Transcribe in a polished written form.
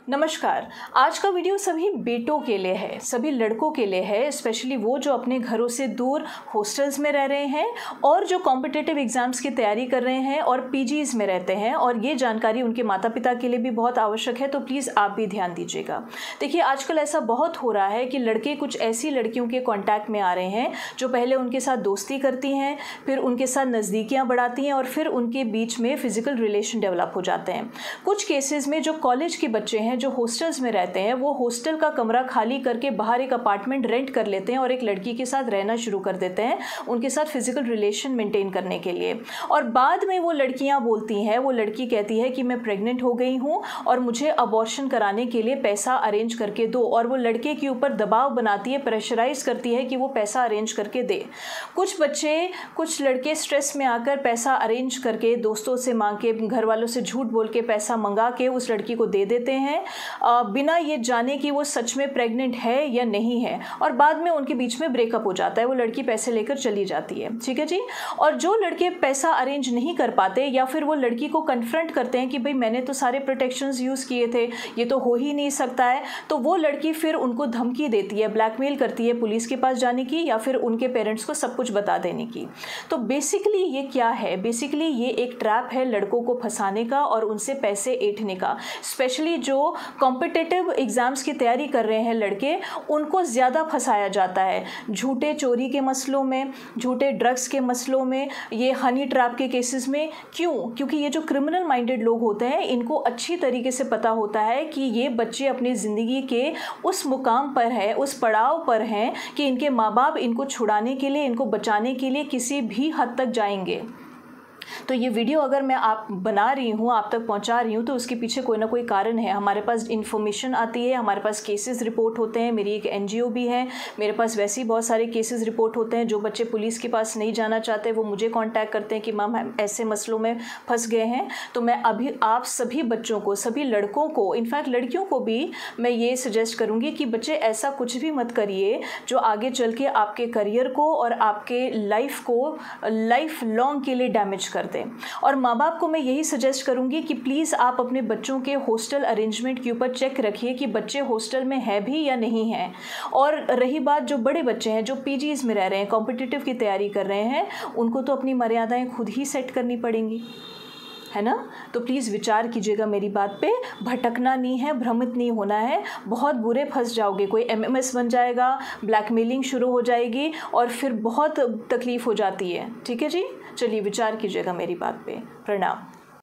नमस्कार। आज का वीडियो सभी बेटों के लिए है, सभी लड़कों के लिए है, स्पेशली वो जो अपने घरों से दूर हॉस्टल्स में रह रहे हैं और जो कॉम्पिटिटिव एग्जाम्स की तैयारी कर रहे हैं और पीजीज में रहते हैं। और ये जानकारी उनके माता पिता के लिए भी बहुत आवश्यक है, तो प्लीज़ आप भी ध्यान दीजिएगा। देखिए, आजकल ऐसा बहुत हो रहा है कि लड़के कुछ ऐसी लड़कियों के कॉन्टैक्ट में आ रहे हैं जो पहले उनके साथ दोस्ती करती हैं, फिर उनके साथ नज़दीकियाँ बढ़ाती हैं और फिर उनके बीच में फिजिकल रिलेशन डेवलप हो जाते हैं। कुछ केसेस में जो कॉलेज के बच्चे हैं जो हॉस्टल्स में रहते हैं, वो हॉस्टल का कमरा खाली करके बाहर एक अपार्टमेंट रेंट कर लेते हैं और एक लड़की के साथ रहना शुरू कर देते हैं, उनके साथ फिजिकल रिलेशन मेंटेन करने के लिए। और बाद में वो लड़कियां बोलती हैं, वो लड़की कहती है कि मैं प्रेग्नेंट हो गई हूँ और मुझे अबॉर्शन कराने के लिए पैसा अरेंज करके दो, और वो लड़के के ऊपर दबाव बनाती है, प्रेशराइज करती है कि वो पैसा अरेंज करके दे। कुछ लड़के स्ट्रेस में आकर पैसा अरेंज करके दोस्तों से मांग के, घर वालों से झूठ बोल के पैसा मंगा के उस लड़की को दे देते हैं, बिना ये जाने कि वो सच में प्रेग्नेंट है या नहीं है। और बाद में उनके बीच में ब्रेकअप हो जाता है, वो लड़की पैसे लेकर चली जाती है। ठीक है जी। और जो लड़के पैसा अरेंज नहीं कर पाते या फिर वो लड़की को कन्फ्रंट करते हैं कि भाई मैंने तो सारे प्रोटेक्शंस यूज़ किए थे, ये तो हो ही नहीं सकता है, तो वो लड़की फिर उनको धमकी देती है, ब्लैकमेल करती है पुलिस के पास जाने की या फिर उनके पेरेंट्स को सब कुछ बता देने की। तो बेसिकली ये क्या है? बेसिकली ये एक ट्रैप है लड़कों को फंसाने का और उनसे पैसे ऐंठने का। स्पेशली जो कॉम्पिटिटिव एग्ज़ाम्स की तैयारी कर रहे हैं लड़के, उनको ज़्यादा फंसाया जाता है झूठे चोरी के मसलों में, झूठे ड्रग्स के मसलों में, ये हनी ट्रैप के केसेस में। क्यों? क्योंकि ये जो क्रिमिनल माइंडेड लोग होते हैं, इनको अच्छी तरीके से पता होता है कि ये बच्चे अपनी ज़िंदगी के उस मुकाम पर है, उस पड़ाव पर हैं कि इनके माँ बाप इनको छुड़ाने के लिए, इनको बचाने के लिए किसी भी हद तक जाएंगे। तो ये वीडियो अगर मैं आप बना रही हूँ, आप तक पहुँचा रही हूँ, तो उसके पीछे कोई ना कोई कारण है। हमारे पास इन्फॉर्मेशन आती है, हमारे पास केसेस रिपोर्ट होते हैं, मेरी एक एनजीओ भी है, मेरे पास वैसे ही बहुत सारे केसेस रिपोर्ट होते हैं। जो बच्चे पुलिस के पास नहीं जाना चाहते वो मुझे कांटेक्ट करते हैं कि मैम हम ऐसे मसलों में फंस गए हैं। तो मैं अभी आप सभी बच्चों को, सभी लड़कों को, इनफैक्ट लड़कियों को भी मैं ये सजेस्ट करूँगी कि बच्चे ऐसा कुछ भी मत करिए जो आगे चल के आपके करियर को और आपके लाइफ को लाइफ लॉन्ग के लिए डैमेज कर दें। और माँ बाप को मैं यही सजेस्ट करूँगी कि प्लीज़ आप अपने बच्चों के हॉस्टल अरेंजमेंट के ऊपर चेक रखिए कि बच्चे हॉस्टल में है भी या नहीं है। और रही बात जो बड़े बच्चे हैं, जो पीजीज में रह रहे हैं, कॉम्पिटिटिव की तैयारी कर रहे हैं, उनको तो अपनी मर्यादाएं खुद ही सेट करनी पड़ेंगी, है ना। तो प्लीज़ विचार कीजिएगा मेरी बात पे, भटकना नहीं है, भ्रमित नहीं होना है, बहुत बुरे फंस जाओगे। कोई एमएमएस बन जाएगा, ब्लैकमेलिंग शुरू हो जाएगी और फिर बहुत तकलीफ़ हो जाती है। ठीक है जी, चलिए विचार कीजिएगा मेरी बात पे। प्रणाम।